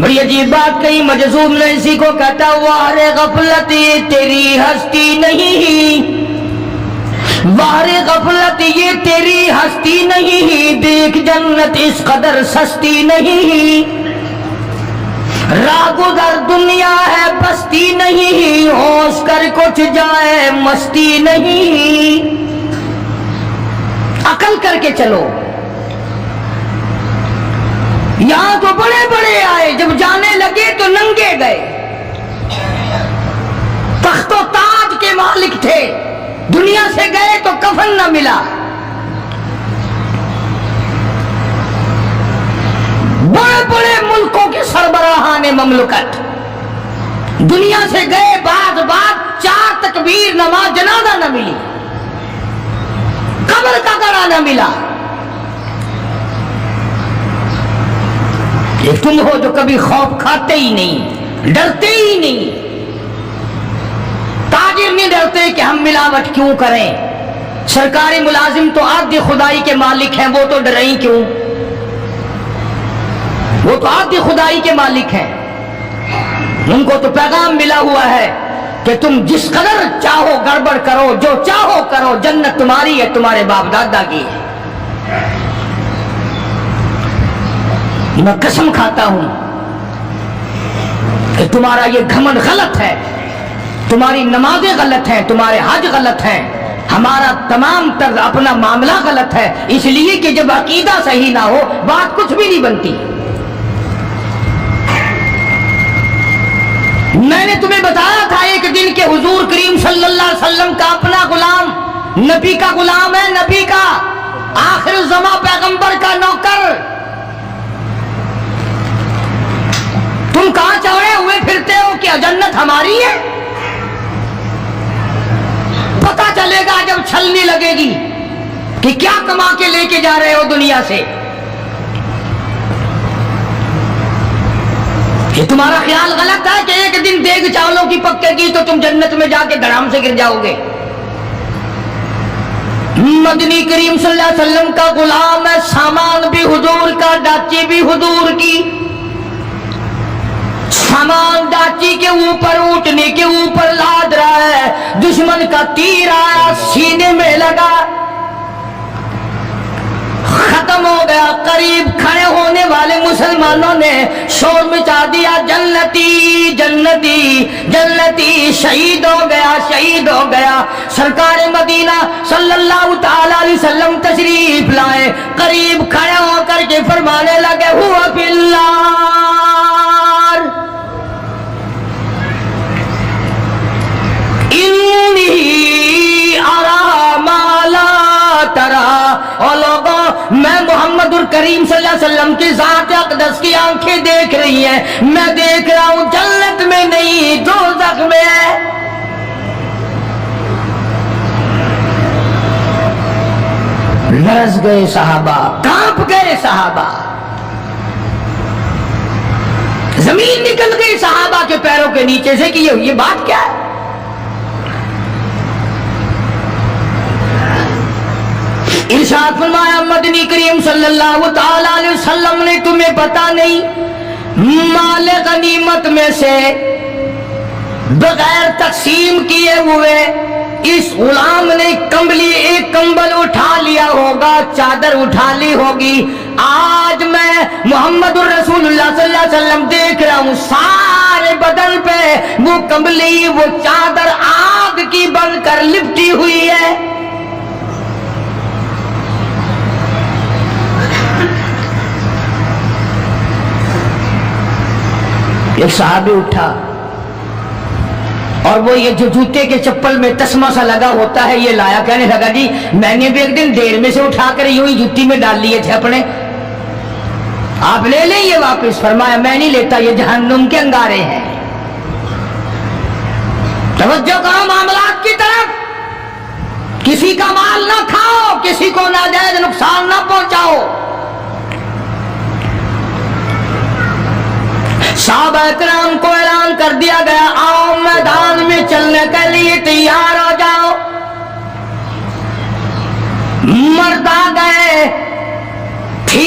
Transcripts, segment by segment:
بڑی عجیب بات کہی مجذوب نے اسی کو کہتا وار غفلت یہ تیری ہستی نہیں، وار غفلت یہ تیری ہستی نہیں، دیکھ جنت اس قدر سستی نہیں، راہ گزر دنیا ہے بستی نہیں، ہوش کر کچھ جائے مستی نہیں، عقل کر کے چلو۔ یہاں تو بڑے بڑے آئے، جب جانے لگے تو ننگے گئے، تخت و تاج کے مالک تھے، دنیا سے گئے تو کفن نہ ملا۔ بڑے بڑے ملکوں کے سربراہان مملکت دنیا سے گئے، بعد 4 تکبیر نماز جنازہ نہ ملی، قبر کا گڑا نہ ملا۔ ایک تم ہو جو کبھی خوف کھاتے ہی نہیں، ڈرتے ہی نہیں۔ تاجر نہیں ڈرتے کہ ہم ملاوٹ کیوں کریں، سرکاری ملازم تو آدھی خدائی کے مالک ہیں، وہ تو ڈریں ہی کیوں، وہ تو آدھی خدائی کے مالک ہیں، ان کو تو پیغام ملا ہوا ہے کہ تم جس قدر چاہو گڑبڑ کرو، جو چاہو کرو، جنت تمہاری ہے، تمہارے باپ دادا کی ہے۔ میں قسم کھاتا ہوں کہ تمہارا یہ گھمنڈ غلط ہے، تمہاری نمازیں غلط ہیں، تمہارے حج غلط ہیں، ہمارا تمام طرز اپنا معاملہ غلط ہے، اس لیے کہ جب عقیدہ صحیح نہ ہو بات کچھ بھی نہیں بنتی۔ میں نے تمہیں بتایا تھا ایک دن کہ حضور کریم صلی اللہ علیہ وسلم کا اپنا غلام، نبی کا غلام ہے، نبی کا آخر الزماں پیغمبر کا نوکر، تم کہاں چڑھے ہوئے پھرتے ہو کہ جنت ہماری ہے؟ پتہ چلے گا جب چھلنی لگے گی کہ کیا کما کے لے کے جا رہے ہو دنیا سے۔ یہ تمہارا خیال غلط ہے کہ ایک دن دیگ چاولوں کی پکے گی تو تم جنت میں جا کے دھڑام سے گر جاؤ گے۔ مدنی کریم صلی اللہ علیہ وسلم کا غلام ہے، سامان بھی حضور کا، ڈاچی بھی حضور کی، سامان ڈاچی کے اوپر، اونٹنے کے اوپر لاد رہا ہے، دشمن کا تیر آیا سینے میں لگا، ختم ہو گیا۔ قریب کھڑے ہونے والے مسلمانوں نے شور مچا دیا، جنتی جنتی جنتی، شہید ہو گیا شہید ہو گیا۔ سرکار مدینہ صلی اللہ تعالی علیہ وسلم تشریف لائے، قریب کھڑے ہو کر کے فرمانے لگے ہوا فی النار انی ارا ما لا ترا۔ اور لوگوں، میں محمد الکریم صلی اللہ علیہ وسلم کی ذات اقدس کی آنکھیں دیکھ رہی ہیں، میں دیکھ رہا ہوں جنت میں نہیں دوزخ میں ہے۔ لرز گئے صحابہ، کانپ گئے صحابہ، زمین نکل گئی صحابہ کے پیروں کے نیچے سے کہ یہ بات کیا ہے۔ ارشاد فرمایا مدنی کریم صلی اللہ تعالی علیہ وسلم نے تمہیں پتا نہیں، مال غنیمت میں سے بغیر تقسیم کیے ہوئے اس غلام نے ایک کمبل اٹھا لیا ہوگا، چادر اٹھا لی ہوگی۔ آج میں محمد الرسول اللہ صلی اللہ علیہ وسلم دیکھ رہا ہوں سارے بدن پہ وہ کمبلی، وہ چادر آگ کی بن کر لپٹی ہوئی ہے۔ ایک صحابی اٹھا اور وہ یہ جو جوتے کے چپل میں تسمہ سا لگا ہوتا ہے یہ لایا، کہنے لگا جی میں نے بھی ایک دن دیر میں سے اٹھا کر یوں ہی جوتی میں ڈال لیے تھے اپنے، آپ لے لیں یہ واپس۔ فرمایا میں نہیں لیتا، یہ جہنم کے انگارے ہیں۔ توجہ کرو معاملات کی طرف، کسی کا مال نہ کھاؤ، کسی کو ناجائز نقصان نہ پہنچاؤ۔ صحابہ کرام کو اعلان کر دیا گیا آؤ میدان میں چلنے کے لیے تیار ہو جاؤ۔ مرد آ گئے، تھی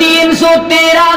313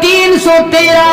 313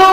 2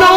2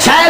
6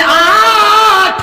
8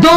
2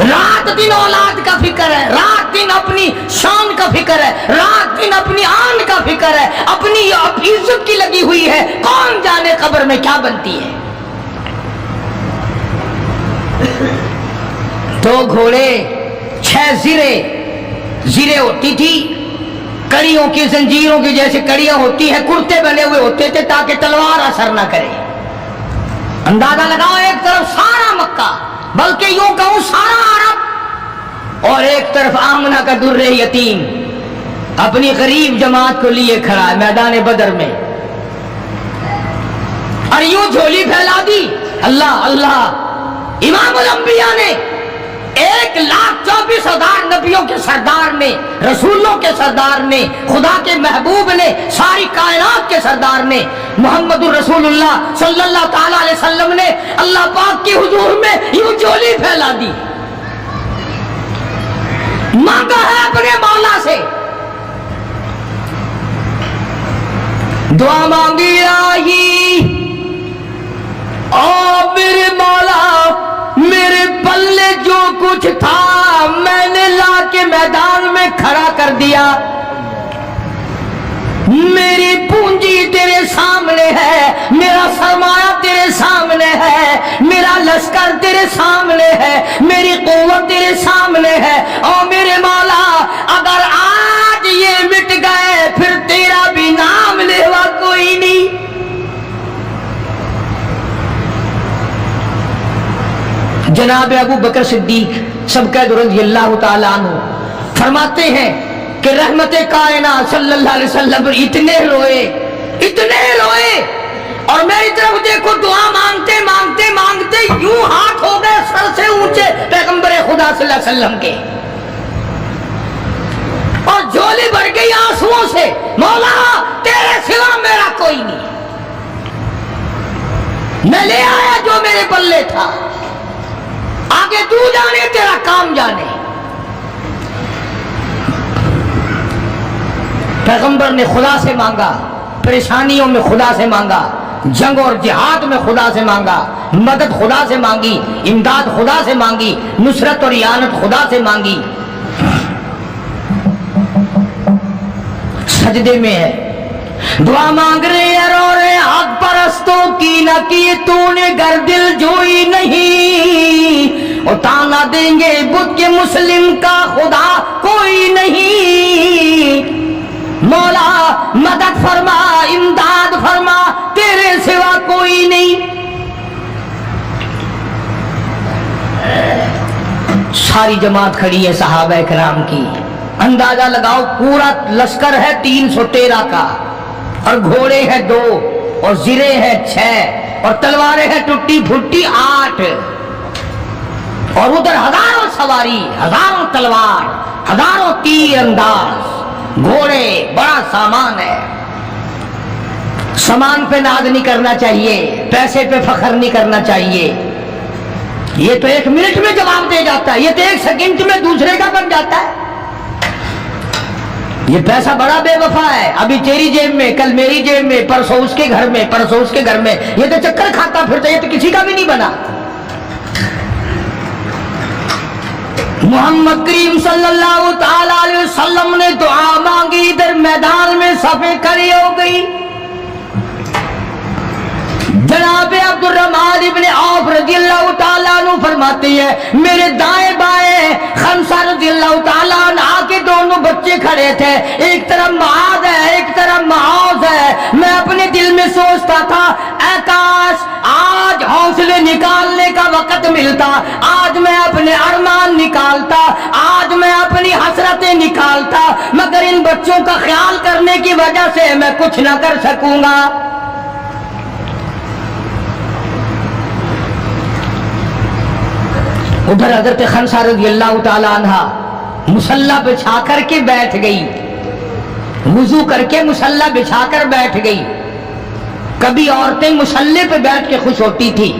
رات دن اولاد کا فکر ہے، رات دن اپنی شان کا فکر ہے، رات دن اپنی آن کا فکر ہے، اپنی عزت کی لگی ہوئی ہے، کون جانے قبر میں کیا بنتی ہے۔ دو گھوڑے، 6 زرے ہوتی تھی، کڑیوں کی زنجیروں کی جیسے کڑیاں ہوتی ہیں، کرتے بنے ہوئے ہوتے تھے تاکہ تلوار اثر نہ کرے۔ اندازہ لگاؤ، ایک طرف سارا مکہ، بلکہ یوں کہوں سارا عرب، اور ایک طرف آمنہ کا در یتیم اپنی غریب جماعت کو لیے کھڑا ہے میدان بدر میں، اور یوں جھولی پھیلا دی۔ اللہ اللہ، امام الانبیاء نے 1,24,000 نبیوں کے سردار نے، رسولوں کے سردار نے، خدا کے محبوب نے، ساری کائنات کے سردار نے، محمد الرسول اللہ صلی اللہ تعالی علیہ وسلم نے اللہ پاک کے حضور میں یوں جھولی پھیلا دی، مانگا ہے اپنے مولا سے، دعا مانگی آئی، او میرے مولا میرے پلے جو کچھ تھا میں نے لا کے میدان میں کھڑا کر دیا، میری پونجی تیرے سامنے ہے، میرا سرمایہ تیرے سامنے ہے، میرا لشکر تیرے سامنے ہے، میری قوت تیرے سامنے ہے، اور میرے مولا اگر آج یہ مٹ گئے پھر تیرا بھی نام لیوا کوئی نہیں۔ جناب ابو بکر صدیق سبقت رضی اللہ تعالیٰ عنہ فرماتے ہیں کہ رحمت کائنات صلی اللہ علیہ وسلم اتنے روئے اور میری طرف دیکھو، دعا مانگتے مانگتے مانگتے یوں ہاتھ ہو گئے سر سے اونچے پیغمبر خدا صلی اللہ علیہ وسلم کے، اور جھولی بھر گئی آنسوؤں سے، مولا تیرے سوا میرا کوئی نہیں، میں لے آیا جو میرے پلے تھا، آگے تو جانے تیرا کام جانے۔ پیغمبر نے خدا سے مانگا، پریشانیوں میں خدا سے مانگا، جنگ اور جہاد میں خدا سے مانگا، مدد خدا سے مانگی، امداد خدا سے مانگی، نصرت اور اعانت خدا سے مانگی۔ سجدے میں ہے، دعا مانگ رہے ہیں، رو رہے، حق پرستوں کی نہ کی تو نے گر دل جوئی نہیں، اور تانا دیں گے بدھ کے مسلم کا خدا کوئی نہیں، مولا مدد فرما امداد فرما تیرے سوا کوئی نہیں۔ ساری جماعت کھڑی ہے صحابہ کرام کی، اندازہ لگاؤ پورا لشکر ہے 313 کا، اور گھوڑے ہیں 2 اور زرے ہیں 6 اور تلواریں ہیں ٹوٹی پھوٹی 8، اور ادھر ہزاروں سواری، ہزاروں تلوار، ہزاروں تیر انداز، گھوڑے، بڑا سامان ہے۔ سامان پہ ناز نہیں کرنا چاہیے، پیسے پہ فخر نہیں کرنا چاہیے، یہ تو 1 منٹ میں جواب دے جاتا ہے، یہ تو 1 سیکنڈ میں دوسرے کا بن جاتا ہے۔ یہ پیسہ بڑا بے وفا ہے، ابھی تیری جیب میں، کل میری جیب میں، پرسوں اس کے گھر میں، پرسوں اس کے گھر میں، یہ تو چکر کھاتا پھرتا، یہ تو کسی کا بھی نہیں بنا۔ محمد کریم صلی اللہ تعالی علیہ وسلم نے دعا مانگی، ادھر میدان میں صفیں کھڑی ہو گئی۔ جناب عبد الرحمن ابن عوف رضی اللہ تعالیٰ عنہ فرماتے ہیں، میرے دائیں بائیں خمسہ رضی اللہ تعالیٰ عنہ کے دونوں بچے کھڑے تھے، ایک طرف معاذ ہے ایک طرف معاذ ہے۔ میں اپنے دل میں سوچتا تھا، اے کاش آج حوصلے نکالنے کا وقت ملتا، آج میں اپنے ارمان نکالتا، آج میں اپنی حسرتیں نکالتا، مگر ان بچوں کا خیال کرنے کی وجہ سے میں کچھ نہ کر سکوں گا۔ ادھر حضرت خنسا رضی اللہ تعالی عنہ مصلی بچھا کر کے بیٹھ گئی، وضو کر کے مصلی بچھا کر بیٹھ گئی۔ کبھی عورتیں مصلی پہ بیٹھ کے خوش ہوتی تھی،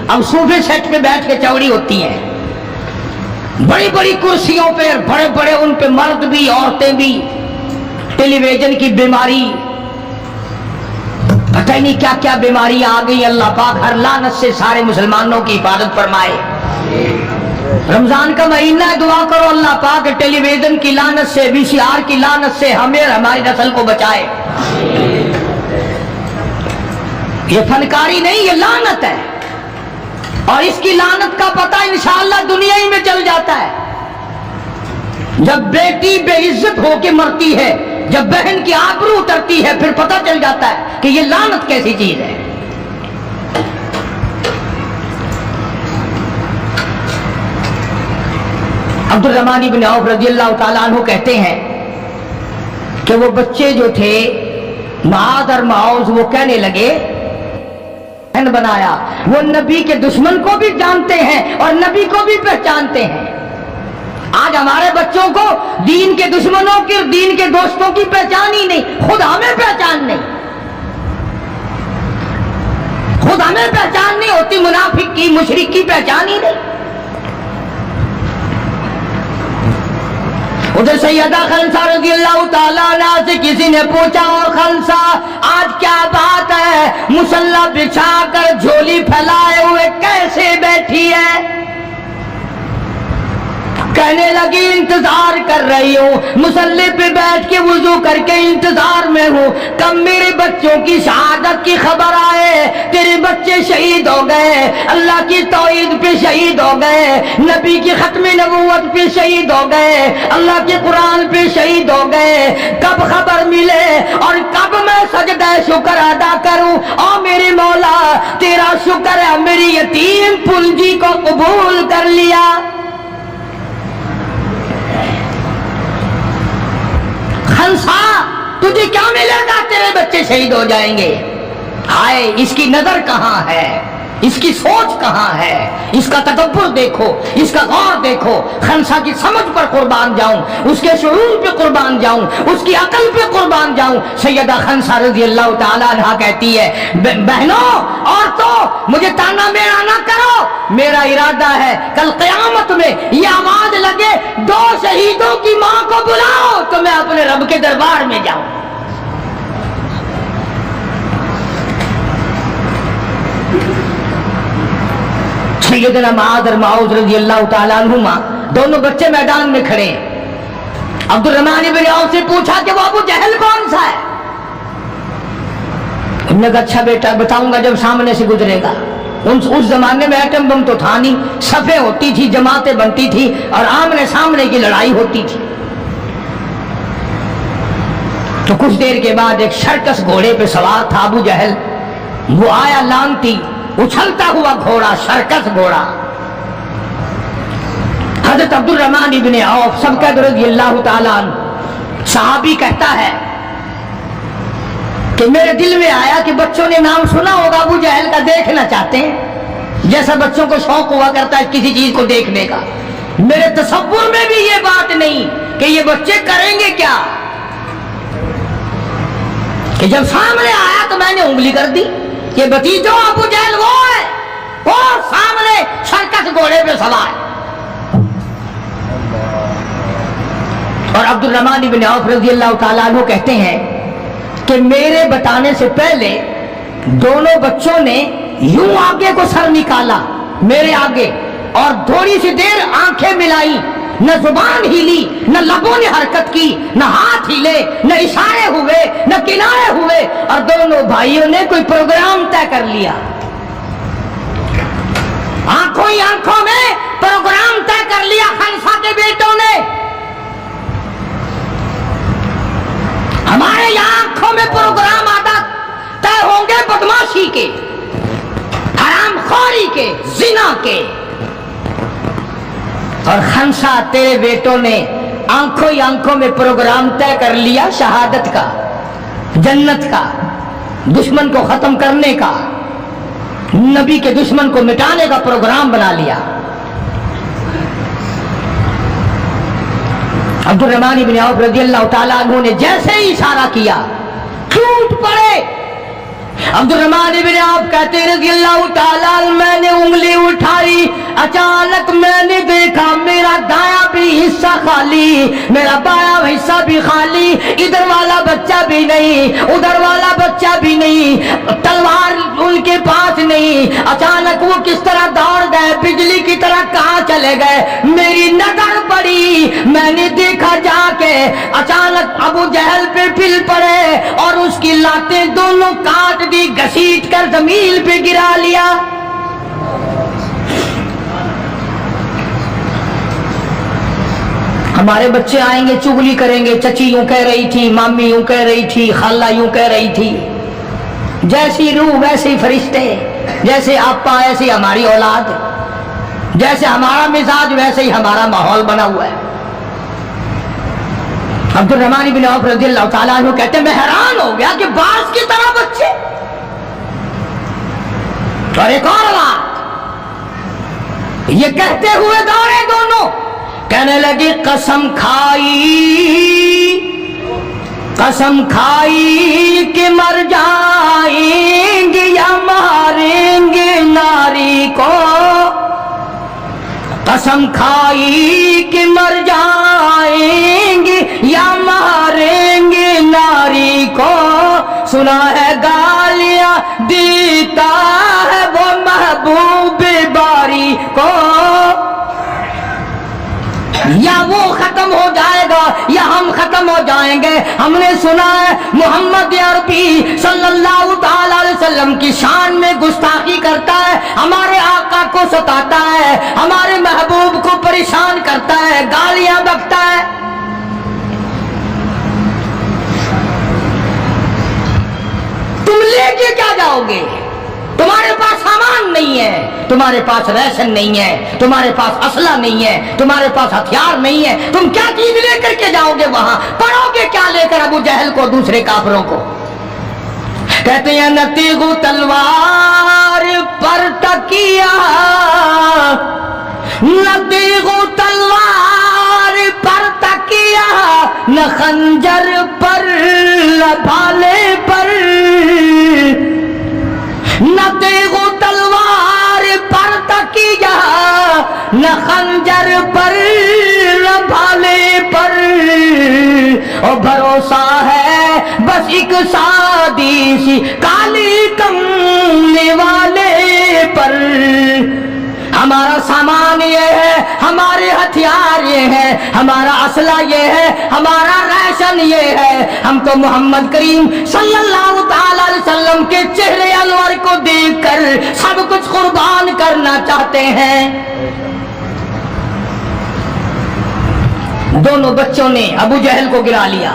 اب صوفے سیٹ پہ بیٹھ کے چوڑی ہوتی ہیں، بڑی بڑی کرسیوں پہ، بڑے بڑے ان پہ مرد بھی عورتیں بھی، ٹیلی ویژن کی بیماری، پتہ نہیں کیا کیا بیماری آ گئی۔ اللہ پاک ہر لعنت سے سارے مسلمانوں کی حفاظت فرمائے۔ رمضان کا مہینہ ہے، دعا کرو اللہ پاک ٹیلی ویژن کی لعنت سے، VCR کی لعنت سے ہمیں اور ہماری نسل کو بچائے۔ یہ فنکاری نہیں، یہ لعنت ہے، اور اس کی لعنت کا پتہ انشاءاللہ دنیا ہی میں چل جاتا ہے۔ جب بیٹی بے عزت ہو کے مرتی ہے، جب بہن کی آبرو اترتی ہے، پھر پتہ چل جاتا ہے کہ یہ لعنت کیسی چیز ہے۔ عبد الرحمن بن عوف رضی اللہ تعالیٰ عنہ کہتے ہیں کہ وہ بچے جو تھے معاذ اور معوذ، وہ کہنے لگے بنایا، وہ نبی کے دشمن کو بھی جانتے ہیں اور نبی کو بھی پہچانتے ہیں۔ آج ہمارے بچوں کو دین کے دشمنوں کی اور دین کے دوستوں کی پہچان ہی نہیں، خود ہمیں پہچان نہیں، خود ہمیں پہچان نہیں ہوتی، منافق کی مشرک کی پہچان ہی نہیں۔ ادھر سیدہ خنسا رضی اللہ تعالیٰ عنہ سے کسی نے پوچھا، اور خنسا آج کیا بات ہے، مصلی بچھا کر جھولی پھیلائے ہوئے کیسے بیٹھی ہے؟ کہنے لگی انتظار کر رہی ہوں، مصلی پہ بیٹھ کے وضو کر کے انتظار میں ہوں، کب میرے بچوں کی شہادت کی خبر آئے، تیرے بچے شہید ہو گئے، اللہ کی توحید پہ شہید ہو گئے، نبی کی ختم نبوت پہ شہید ہو گئے، اللہ کے قرآن پہ شہید ہو گئے، کب خبر ملے اور کب میں سجدہ شکر ادا کروں؟ او میرے مولا تیرا شکر ہے میری یتیم پنجی کو قبول کر لیا۔ خنسا تجھے کیا ملے گا، تیرے بچے شہید ہو جائیں گے۔ ہائے اس کی نظر کہاں ہے، اس کی سوچ کہاں ہے، اس کا تدبر دیکھو، اس کا غور دیکھو۔ خنسا کی سمجھ پر قربان جاؤں، اس کے شعور پہ قربان جاؤں، اس کی عقل پہ قربان جاؤں۔ سیدہ خنسا رضی اللہ تعالیٰ عنہ کہتی ہے، بہنوں عورتوں مجھے تانا میرا نہ کرو، میرا ارادہ ہے کل قیامت میں یہ آواز لگے 2 شہیدوں کی ماں کو بلاؤ تو میں اپنے رب کے دربار میں جاؤں۔ سیدنا معاذ اور معوذ رضی اللہ تعالیٰ عنہما دونوں بچے میدان میں کھڑے ہیں۔ عبد الرحمن بن عوف سے پوچھا کہ وہ ابو جہل کون سا ہے؟ انہوں نے کہا اچھا بیٹا بتاؤں گا جب سامنے سے گزرے گا۔ اس زمانے میں ایٹم بم تو تھا نہیں، صفیں ہوتی تھی، جماعتیں بنتی تھی اور آمنے سامنے کی لڑائی ہوتی تھی۔ تو کچھ دیر کے بعد ایک شرکس گھوڑے پہ سوار تھا ابو جہل، وہ آیا لانتی اچھلتا ہوا گھوڑا، شرکس گھوڑا۔ حضرت عبد الرحمن بن عوف سب رضی اللہ تعالیٰ عنہ صحابی کہتا ہے کہ میرے دل میں آیا کہ بچوں نے نام سنا ہوگا ابو جہل کا، دیکھنا چاہتے ہیں، جیسا بچوں کو شوق ہوا کرتا ہے کسی چیز کو دیکھنے کا۔ میرے تصور میں بھی یہ بات نہیں کہ یہ بچے کریں گے کیا، کہ جب سامنے آیا تو میں نے انگلی کر دی کہ بھتیجو ابو جہل وہ ہے، وہ سامنے شرکس گھوڑے پہ سوار۔ اور عبد الرحمن بن عوف رضی اللہ تعالیٰ عنہ کہتے ہیں کہ میرے بتانے سے پہلے دونوں بچوں نے یوں آگے کو سر نکالا میرے آگے، اور تھوڑی سی دیر آنکھیں ملائی، نہ زبان ہلی، نہ لبوں نے حرکت کی، نہ ہاتھ ہلے، نہ اشارے ہوئے، نہ کنارے ہوئے، اور دونوں بھائیوں نے کوئی پروگرام طے کر لیا۔ آنکھوں ہی آنکھوں میں پروگرام طے کر لیا خنسا کے بیٹوں نے۔ ہمارے یہاں آنکھوں میں پروگرام طے ہوں گے بدماشی کے، حرام خوری کے، زنا کے، اور خنسا تیرے بیٹوں نے آنکھوں ہی آنکھوں میں پروگرام طے کر لیا شہادت کا، جنت کا، دشمن کو ختم کرنے کا، نبی کے دشمن کو مٹانے کا پروگرام بنا لیا۔ عبد الرحمن بن عوف رضی اللہ تعالیٰ عنہ نے جیسے ہی اشارہ کیا ٹوٹ پڑے۔ عبد الرحمن بن عوف کہتے رضی اللہ تعالیٰ عنہ میں نے انگلی اٹھائی، اچانک میں نے دیکھا میرا دایاں بھی حصہ خالی، میرا بایاں حصہ بھی خالی، ادھر والا بچہ بھی نہیں، ادھر والا بچہ بھی نہیں، تلوار ان کے پاس نہیں۔ اچانک وہ کس طرح دوڑ گئے، بجلی کی طرح کہاں چلے گئے. میری نظر پڑی, میں نے دیکھا جا کے اچانک ابو جہل پہ پھل پڑے اور اس کی لاتیں دونوں کاٹ دی, گھسیٹ کر زمین پہ گرا لیا. ہمارے بچے آئیں گے چغلی کریں گے, چچی یوں کہہ رہی تھی, مامی یوں کہہ رہی تھی, خالہ یوں کہہ رہی تھی. جیسی روح ویسے ہی فرشتے, جیسے آپا ایسی ہماری اولاد, جیسے ہمارا مزاج ویسے ہی ہمارا ماحول بنا ہوا ہے. عبد الرحمن بن عوف رضی اللہ تعالیٰ عنہ کہتے ہیں میں حیران ہو گیا کہ باز کی طرح بچے. اور ایک اور بات, یہ کہتے ہوئے دوڑے دونوں, کہنے لگی قسم کھائی کہ مر جائیں گے یا ماریں گے ناری کو. قسم کھائی کہ مر جائیں گے یا ماریں گے ناری کو. سنا ہے گالیاں دیتا ہے وہ محبوب باری کو. یا وہ ختم ہو جائے گا یا ہم ختم ہو جائیں گے. ہم نے سنا ہے محمد عربی صلی اللہ تعالی علیہ وسلم کی شان میں گستاخی کرتا ہے, ہمارے آقا کو ستاتا ہے, ہمارے محبوب کو پریشان کرتا ہے, گالیاں بکتا ہے. تم لے کے کیا جاؤ گے؟ تمہارے پاس سامان نہیں ہے, تمہارے پاس ریشن نہیں ہے, تمہارے پاس اسلحہ نہیں ہے, تمہارے پاس ہتھیار نہیں ہے, تم کیا چیز لے کر کے جاؤ گے وہاں؟ پڑھو گے کیا لے کر ابو جہل کو, دوسرے کافروں کو؟ کہتے ہیں نہ تیغ تلوار پر تکیہ, نہ تیغ تلوار پر تکیہ, نہ خنجر پر نہ بھالے پر. نہ تیغ تلوار پر تکیہ, نہ خنجر پر نہ بھالے پر. اور بھروسہ ہے بس ایک سادی سی کالی کملی والے پر. ہمارا سامان یہ ہے, ہمارے ہتھیار یہ ہے, ہمارا اسلحہ یہ ہے, ہمارا ریشن یہ ہے. ہم تو محمد کریم صلی اللہ تعالی علیہ وسلم کے چہرے انور کو دیکھ کر سب کچھ قربان کرنا چاہتے ہیں. دونوں بچوں نے ابو جہل کو گرا لیا.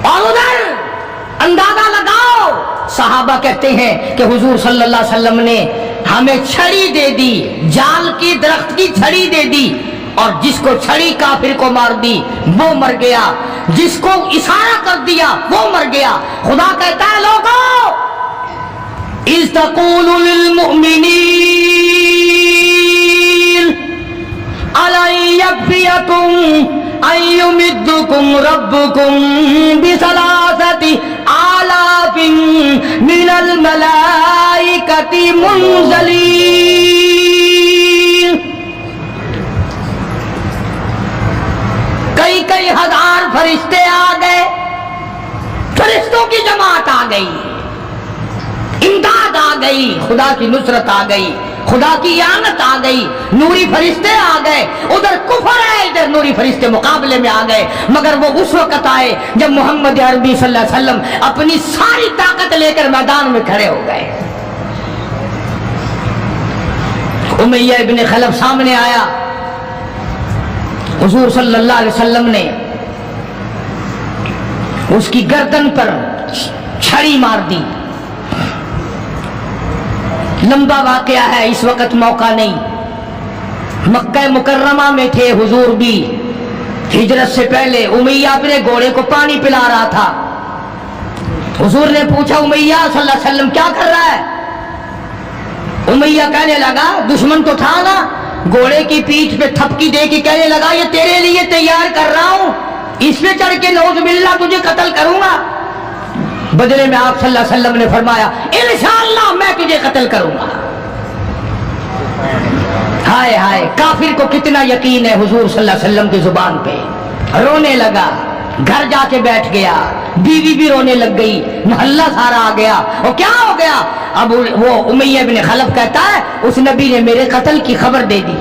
اور ادھر اندازہ لگاؤ, صحابہ کہتے ہیں کہ حضور صلی اللہ علیہ وسلم نے ہمیں چھڑی دے دی, جال کی درخت کی چھڑی دے دی, اور جس کو چھڑی کافر کو مار دی وہ مر گیا, جس کو اشارہ کر دیا وہ مر گیا. خدا کہتا ہے لوگوں, اذ تقول للمؤمنین أَلَنْ يَكْفِيَكُمْ أَنْ يُمِدَّكُمْ رَبُّكُمْ بِثَلَاثَةِ آلَافٍ مِنَ الْمَلَائِكَةِ مُنْزَلِينَ. کئی ہزار فرشتے آ گئے, فرشتوں کی جماعت آ گئی, امداد آ گئی, خدا کی نصرت آ گئی, خدا کی اعانت آ گئی, نوری فرشتے آ گئے. ادھر کفر ہے, ادھر نوری فرشتے مقابلے میں آ گئے. مگر وہ اس وقت آئے جب محمد عربی صلی اللہ علیہ وسلم اپنی ساری طاقت لے کر میدان میں کھڑے ہو گئے. امیہ ابن خلف سامنے آیا, حضور صلی اللہ علیہ وسلم نے اس کی گردن پر چھڑی مار دی. لمبا واقعہ ہے, اس وقت موقع نہیں. مکہ مکرمہ میں تھے حضور بھی, ہجرت سے پہلے امیہ اپنے گھوڑے کو پانی پلا رہا تھا. حضور نے پوچھا امیہ صلی اللہ علیہ وسلم کیا کر رہا ہے؟ امیہ کہنے لگا دشمن تو تھا نا, گھوڑے کی پیٹھ پہ تھپکی دے کے کہنے لگا یہ تیرے لیے تیار کر رہا ہوں, اس پہ چڑھ کے نعوذ باللہ تجھے قتل کروں گا. بدلے میں آپ صلی اللہ علیہ وسلم نے فرمایا انشاءاللہ میں تجھے قتل کروں گا. ہائے ہائے, کافر کو کتنا یقین ہے حضور صلی اللہ علیہ وسلم کی زبان پہ. رونے لگا, گھر جا کے بیٹھ گیا, بیوی بھی رونے لگ گئی, محلہ سارا آ گیا. اور کیا ہو گیا؟ اب وہ امیہ بن خلف کہتا ہے اس نبی نے میرے قتل کی خبر دے دی.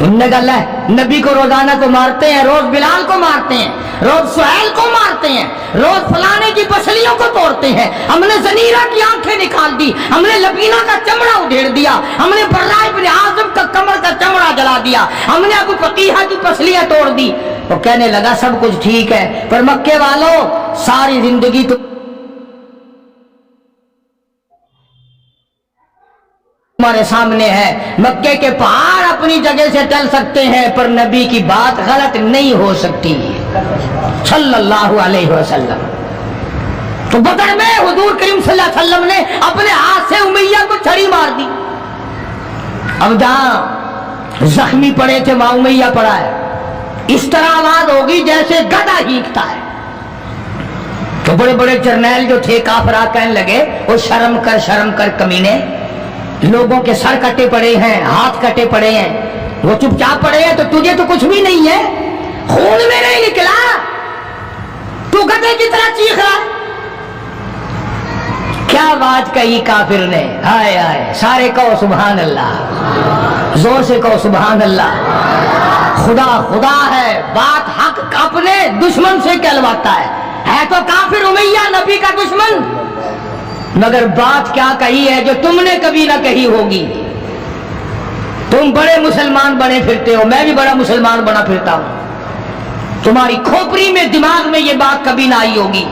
انہوں نے کہا لے نبی کو روزانہ تو مارتے ہیں، روز بلال کو مارتے ہیں، روز سہیل کو مارتے ہیں، روز فلانے کی پسلیوں کو توڑتے ہیں، ہم نے زنیرہ کی آنکھیں نکال دی، ہم نے لبینہ کا چمڑا ادھیڑ دیا، ہم نے برا ابن عازب کا کمر کا چمڑا جلا دیا، ہم نے ابو فقیہ کی پسلیاں توڑ دی۔ تو کہنے لگا سب کچھ ٹھیک ہے، پر مکے والوں ساری زندگی تو ہمارے سامنے ہے، مکے کے پہاڑ اپنی جگہ سے ٹل سکتے ہیں پر نبی کی بات غلط نہیں ہو سکتی صلی اللہ علیہ وسلم۔ تو بدر میں حضور کریم صلی اللہ علیہ وسلم نے اپنے ہاتھ سے امیہ کو چھڑی مار دی۔ اب جہاں زخمی پڑے تھے وہاں امیہ پڑا ہے، اس طرح آواز ہوگی جیسے گدھا ہینکتا ہے۔ تو بڑے بڑے جرنیل جو تھے کافرہ کہنے لگے وہ شرم کر کمینے، لوگوں کے سر کٹے پڑے ہیں، ہاتھ کٹے پڑے ہیں، وہ چپ چاپ پڑے ہیں، تو تجھے تو کچھ بھی نہیں ہے، خون میں نہیں نکلا، تو گدھے کی طرح چیخ رہا ہے۔ کیا بات کہی کافر نے، ہائے ہائے، سارے کہو سبحان اللہ، زور سے کہو سبحان اللہ۔ خدا خدا ہے، بات حق اپنے دشمن سے کہلواتا ہے تو کافر امیہ نبی کا دشمن، مگر بات کیا کہی ہے جو تم نے کبھی نہ کہی ہوگی۔ تم بڑے مسلمان بنے پھرتے ہو، میں بھی بڑا مسلمان بنا پھرتا ہوں، تمہاری کھوپڑی میں دماغ میں یہ بات کبھی نہ آئی ہوگی۔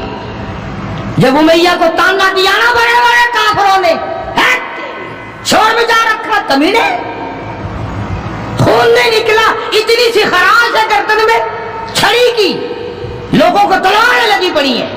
جب امیہ کو تانا دیا نا بڑے بڑے کافروں نے، شور بجا رکھا کمینے، خون نہیں نکلا، اتنی سی خراش ہے گردن میں چھڑی کی، لوگوں کو تلواریں لگی پڑی ہیں۔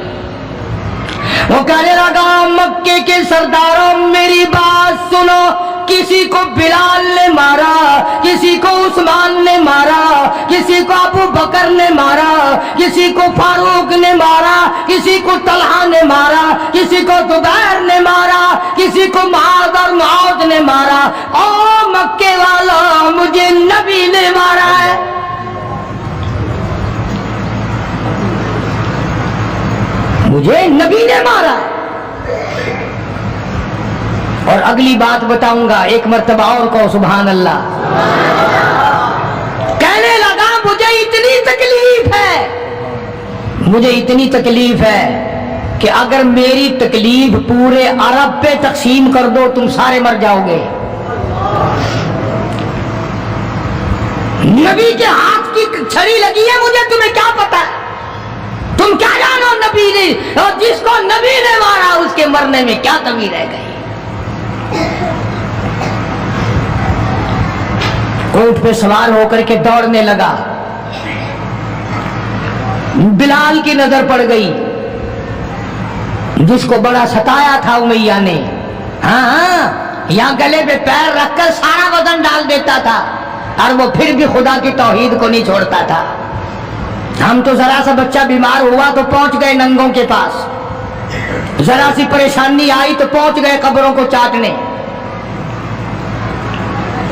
وہ کہنے لگا مکے کے سرداروں میری بات سنو، کسی کو بلال نے مارا، کسی کو عثمان نے مارا، کسی کو ابو بکر نے مارا، کسی کو فاروق نے مارا، کسی کو طلحہ نے مارا، کسی کو زبیر نے مارا، کسی کو معاذ اور معاذ نے مارا، او مکے والا مجھے نبی نے مارا ہے۔ مجھے نبی نے مارا ہے۔ اور اگلی بات بتاؤں گا، ایک مرتبہ اور کہو سبحان اللہ۔ کہنے لگا مجھے اتنی تکلیف ہے، مجھے اتنی تکلیف ہے کہ اگر میری تکلیف پورے عرب پہ تقسیم کر دو تم سارے مر جاؤ گے۔ نبی کے ہاتھ کی چھڑی لگی ہے، مجھے تمہیں کیا پتا ہے، تم کیا جانو نبی نے، اور جس کو نبی نے مارا اس کے مرنے میں کیا کمی رہ گئی۔ اونٹ پہ سوار ہو کر کے دوڑنے لگا، بلال کی نظر پڑ گئی جس کو بڑا ستایا تھا امیہ نے، ہاں یہاں گلے پہ پیر رکھ کر سارا وزن ڈال دیتا تھا اور وہ پھر بھی خدا کی توحید کو نہیں چھوڑتا تھا۔ ہم تو ذرا سا بچہ بیمار ہوا تو پہنچ گئے ننگوں کے پاس، ذرا سی پریشانی آئی تو پہنچ گئے قبروں کو چاٹنے۔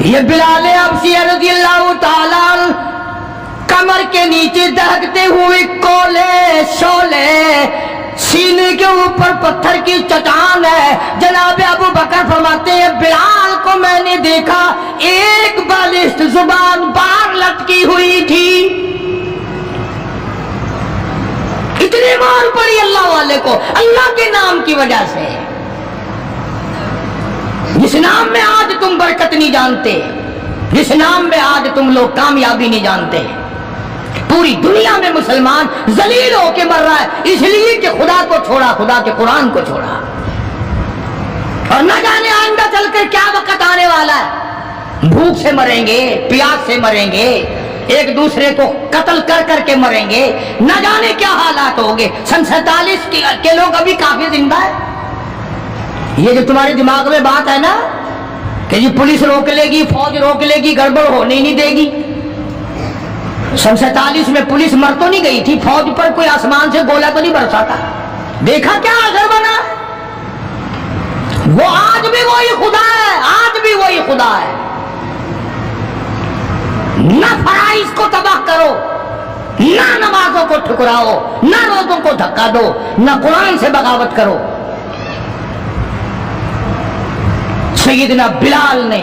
یہ بلال حبشی رضی اللہ تعالی کمر کے نیچے دہکتے ہوئے کولے شولے، سینے کے اوپر پتھر کی چٹان ہے۔ جناب ابو بکر فرماتے ہیں بلال کو میں نے دیکھا ایک بالشت زبان باہر لٹکی ہوئی تھی، اتنی مار پڑی اللہ والے کو اللہ کے نام کی وجہ سے، جس نام میں آج تم برکت نہیں جانتے، جس نام میں آج تم لوگ کامیابی نہیں جانتے۔ پوری دنیا میں مسلمان ذلیل ہو کے مر رہا ہے اس لیے کہ خدا کو چھوڑا، خدا کے قرآن کو چھوڑا، اور نہ جانے آئندہ چل کر کیا وقت آنے والا ہے، بھوک سے مریں گے، پیاس سے مریں گے، ایک دوسرے کو قتل کر کر کے مریں گے، نہ جانے کیا حالات ہوں گے۔ سن 47 کے لوگ ابھی کافی زندہ ہے۔ یہ جو تمہارے دماغ میں بات ہے نا کہ جی پولیس روک لے گی، فوج روک لے گی، گڑبڑ ہونے نہیں دے گی، سن 47 میں پولیس مر تو نہیں گئی تھی، فوج پر کوئی آسمان سے گولا تو نہیں برسا تھا، دیکھا کیا اثر بنا، وہ آج بھی وہی خدا ہے، آج بھی وہی خدا ہے۔ نہ فرائض کو تباہ کرو، نہ نمازوں کو ٹھکراؤ، نہ روزوں کو دھکا دو، نہ قرآن سے بغاوت کرو۔ سیدنا بلال نے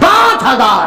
5000।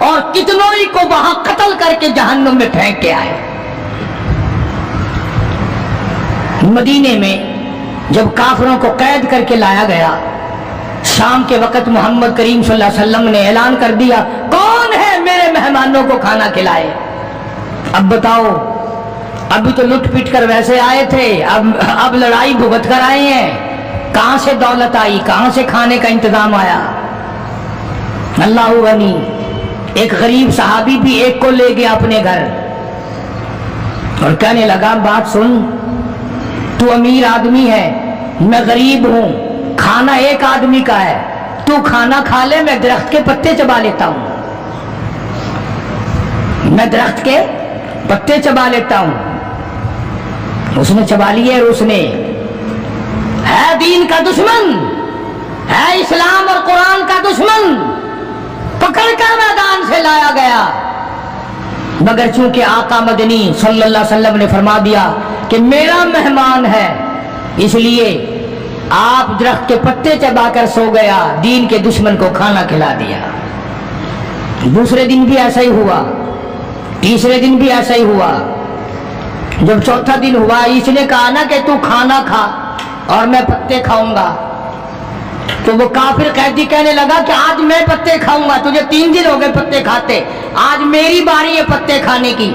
اور کتنوں ہی کو وہاں قتل کر کے جہنم میں پھینک کے آئے۔ مدینے میں جب کافروں کو قید کر کے لایا گیا، شام کے وقت محمد کریم صلی اللہ علیہ وسلم نے اعلان کر دیا، کون ہے میرے مہمانوں کو کھانا کھلائے؟ اب بتاؤ، ابھی تو لٹ پٹ کر ویسے آئے تھے، اب لڑائی بھگت کر آئے ہیں، کہاں سے دولت آئی، کہاں سے کھانے کا انتظام آیا؟ اللہ غنی۔ ایک غریب صحابی بھی ایک کو لے گیا اپنے گھر اور کہنے لگا، بات سن، تو امیر آدمی ہے، میں غریب ہوں، کھانا ایک آدمی کا ہے، تو کھانا کھا لے، میں درخت کے پتے چبا لیتا ہوں، میں درخت کے پتے چبا لیتا ہوں۔ اس نے چبا لیے، اس نے ہے دین کا دشمن، ہے اسلام اور قرآن کا دشمن، پکڑ کر میدان سے لایا گیا، مگر چونکہ آقا مدنی صلی اللہ علیہ وسلم نے فرما دیا کہ میرا مہمان ہے، اس لیے آپ درخت کے پتے چبا کر سو گیا، دین کے دشمن کو کھانا کھلا دیا۔ دوسرے دن بھی ایسا ہی ہوا، تیسرے دن بھی ایسا ہی ہوا۔ جب چوتھا دن ہوا، اس نے کہا نا کہ تو کھانا کھا اور میں پتے کھاؤں گا، تو وہ کافر قیدی کہنے لگا کہ آج میں پتے کھاؤں گا، تجھے 3 دن ہو گئے پتے کھاتے، آج میری باری ہے پتے کھانے کی۔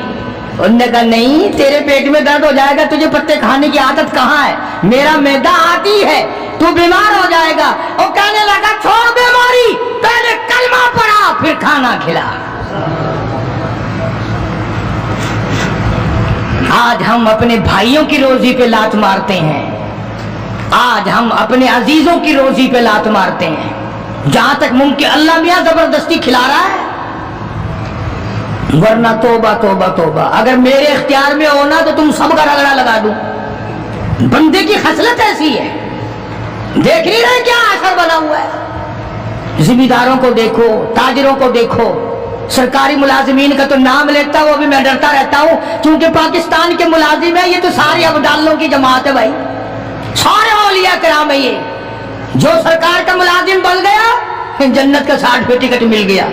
انہوں نے کہا نہیں، تیرے پیٹ میں درد ہو جائے گا، تجھے پتے کھانے کی عادت کہاں ہے، میرا معدہ آتی ہے، تو بیمار ہو جائے گا۔ وہ کہنے لگا چھوڑ بیماری، پہلے کلمہ پڑھا پھر کھانا کھلا۔ آج ہم اپنے بھائیوں کی روزی پہ لات مارتے ہیں، آج ہم اپنے عزیزوں کی روزی پہ لات مارتے ہیں، جہاں تک ممکن اللہ میاں زبردستی کھلا رہا ہے، ورنہ توبہ توبہ توبہ، اگر میرے اختیار میں ہونا تو تم سب کا رگڑا لگا دوں۔ بندے کی خصلت ایسی ہے، دیکھ نہیں رہے کیا اثر بنا ہوا ہے؟ ذمہ داروں کو دیکھو، تاجروں کو دیکھو، سرکاری ملازمین کا تو نام لیتا ہوں ابھی میں ڈرتا رہتا ہوں، چونکہ پاکستان کے ملازم ہیں، یہ تو سارے ابدالوں کی جماعت ہے بھائی، سارے اولیاء کرام ہے، یہ جو سرکار کا ملازم بن گیا جنت کا 60 پہ ٹکٹ مل گیا۔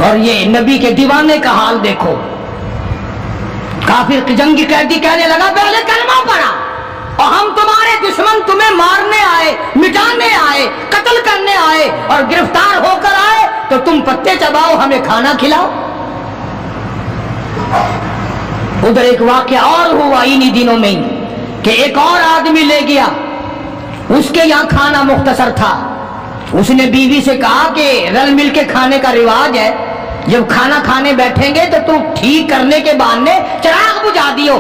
اور یہ نبی کے دیوانے کا حال دیکھو، کافر جنگی قیدی کہنے لگا پہلے کلمہ پڑھا، اور ہم تمہارے دشمن تمہیں مارنے آئے، مٹانے آئے، قتل کرنے آئے اور گرفتار ہو کر آئے تو تم پتے چباؤ، ہمیں کھانا کھلاؤ۔ ادھر ایک واقعہ اور ہوا انہی دنوں میں کہ ایک اور آدمی لے گیا، اس کے یہاں کھانا مختصر تھا، اس نے بیوی سے کہا کہ رل مل کے کھانے کا رواج ہے، جب کھانا کھانے بیٹھیں گے تو تم ٹھیک کرنے کے بہانے چراغ بجھا دیو،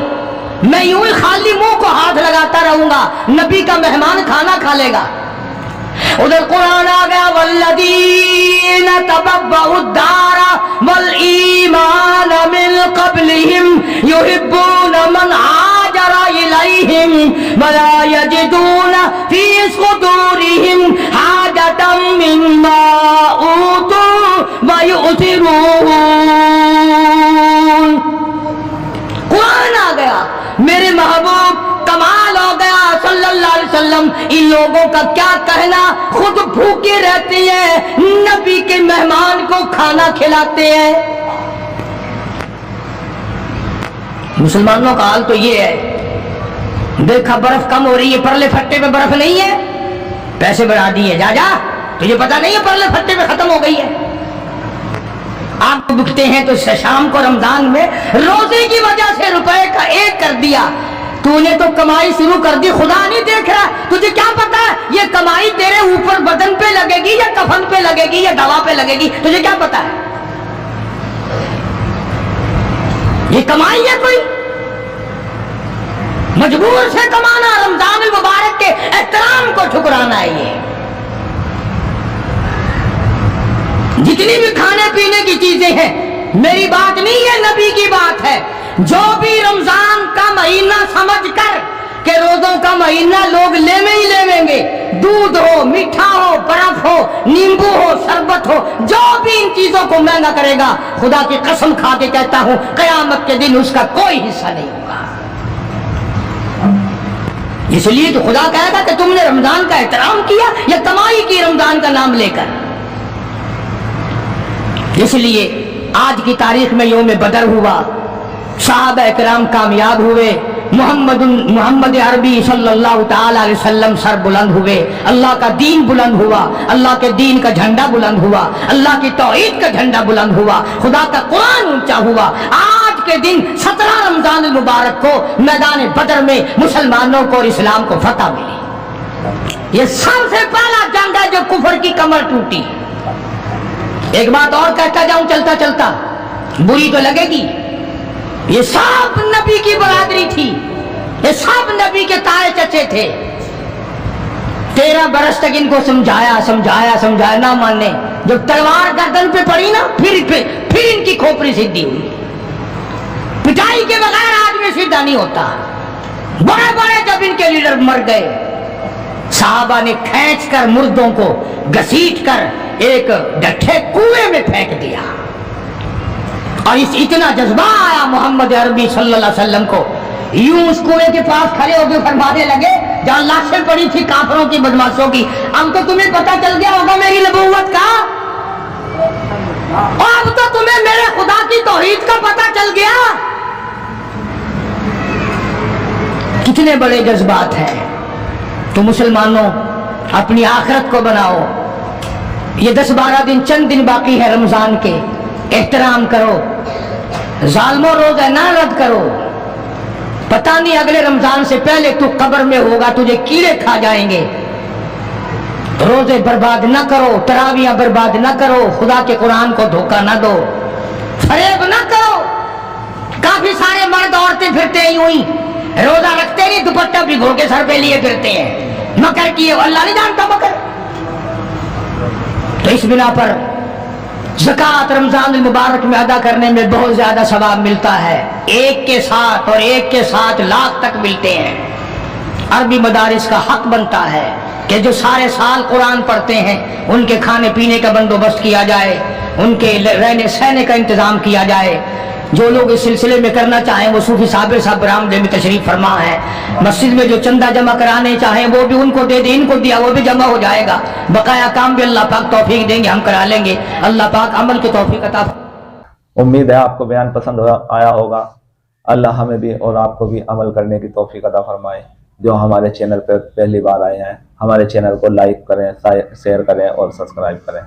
میں یوں ہی خالی منہ کو ہاتھ لگاتا رہوں گا، نبی کا مہمان کھانا کھا لے گا۔ ادھر قرآن آ گیا، والذین تبوؤا الدار والایمان من قبلہم یحبون من ہاجر الیہم ولا یجدون فی صدورہم حاجۃ مما اوتوا ویؤثرون۔ قرآن آ گیا، میرے محبوب کمال ہو گیا صلی اللہ علیہ وسلم، ان لوگوں کا کیا کہنا، خود بھوکے رہتے ہیں، نبی کے مہمان کو کھانا کھلاتے ہیں۔ مسلمانوں کا حال تو یہ ہے، دیکھا برف کم ہو رہی ہے، پرلے پھٹے پہ برف نہیں ہے، پیسے بڑھا دیے، جا جا تجھے پتا نہیں ہے پرلے پھٹے پہ ختم ہو گئی ہے۔ آپ بکتے ہیں تو شام کو رمضان میں روزے کی وجہ سے روپے کا 1 کر دیا، تو نے تو کمائی شروع کر دی، خدا نہیں دیکھ رہا، تجھے کیا پتا ہے یہ کمائی تیرے اوپر بدن پہ لگے گی یا کفن پہ لگے گی یا دوا پہ لگے گی، تجھے کیا پتا ہے؟ یہ کمائی ہے کوئی؟ مجبور سے کمانا، رمضان المبارک کے احترام کو ٹھکرانا ہے۔ یہ جتنی بھی کھانے پینے کی چیزیں ہیں، میری بات نہیں ہے، نبی کی بات ہے، جو بھی رمضان کا مہینہ سمجھ کر کہ روزوں کا مہینہ لوگ لیویں ہی لیویں گے، دودھ ہو، میٹھا ہو، برف ہو، نیمبو ہو، شربت ہو، جو بھی ان چیزوں کو مہنگا کرے گا، خدا کی قسم کھا کے کہتا ہوں قیامت کے دن اس کا کوئی حصہ نہیں ہوگا۔ اس لیے تو خدا کہے گا کہ تم نے رمضان کا احترام کیا یا کمائی کی رمضان کا نام لے کر. اس لیے آج کی تاریخ میں یوم بدر ہوا, صحابہ اکرام کامیاب ہوئے, محمد عربی صلی اللہ تعالی علیہ وسلم سر بلند ہوئے, اللہ کا دین بلند ہوا, اللہ کے دین کا جھنڈا بلند ہوا, اللہ کی توحید کا جھنڈا بلند ہوا, خدا کا قرآن اونچا ہوا. آج کے دن 17 رمضان المبارک کو میدان بدر میں مسلمانوں کو اور اسلام کو فتح ملی. یہ سب سے پہلا جنگ ہے جو کفر کی کمر ٹوٹی. ایک بات اور کہتا جاؤں چلتا چلتا, بری تو لگے گی, یہ سب نبی کی برادری تھی, یہ سب نبی کے تائے چچے تھے. 13 برس تک ان کو سمجھایا نہ ماننے. جب تلوار گردن پہ پڑی نا پھر ان کی کھوپڑی سیدھی ہوئی. پٹائی کے بغیر آدمی سیدھا نہیں ہوتا. بڑے بڑے جب ان کے لیڈر مر گئے, صحابہ نے کھینچ کر مردوں کو گھسیٹ کر ایک ڈٹھے کنویں میں پھینک دیا. اور اس اتنا جذبہ آیا محمد عربی صلی اللہ علیہ وسلم کو, یوں اس کنویں کے پاس کھڑے ہو کے فرمانے لگے جہاں لاشیں پڑی تھی کافروں کی بدماشوں کی, اب تو تمہیں پتہ چل گیا ہوگا میری نبوت کا, اب تو تمہیں میرے خدا کی توحید کا پتہ چل گیا. کتنے بڑے جذبات ہیں. تو مسلمانوں اپنی آخرت کو بناؤ. یہ 10-12 دن چند دن باقی ہے رمضان کے, احترام کرو, ظالموں روزہ نہ رد کرو. پتہ نہیں اگلے رمضان سے پہلے تو قبر میں ہوگا, تجھے کیڑے کھا جائیں گے. روزے برباد نہ کرو, تراویاں برباد نہ کرو, خدا کے قرآن کو دھوکہ نہ دو, فریب نہ کرو. کافی سارے مرد عورتیں پھرتے ہیں یوں ہی, روزہ رکھتے نہیں, دوپٹہ بھگو کے سر پہ لیے پھرتے ہیں, مکر کیے, اللہ نہیں جانتا مکر. تو اس بنا پر زکوٰۃ رمضان المبارک میں ادا کرنے میں بہت زیادہ ثواب ملتا ہے. ایک کے ساتھ اور ایک کے ساتھ لاکھ تک ملتے ہیں. عربی مدارس کا حق بنتا ہے کہ جو سارے سال قرآن پڑھتے ہیں ان کے کھانے پینے کا بندوبست کیا جائے, ان کے رہنے سہنے کا انتظام کیا جائے. جو لوگ اس سلسلے میں کرنا چاہیں وہ صوفی صابر صاحب برآمدہ میں تشریف فرما ہے. مسجد میں جو چندہ جمع کرانے چاہیں وہ بھی ان کو دے دیں, ان کو دیا وہ بھی جمع ہو جائے گا. بقایا کام بھی اللہ پاک توفیق دیں گے, ہم کرا لیں گے. اللہ پاک عمل کی توفیق عطا. امید ہے آپ کو بیان پسند آیا ہوگا. اللہ ہمیں بھی اور آپ کو بھی عمل کرنے کی توفیق عطا فرمائے. جو ہمارے چینل پہ پہلی بار آئے ہیں, ہمارے چینل کو لائک کریں, شیئر کریں اور سبسکرائب کریں.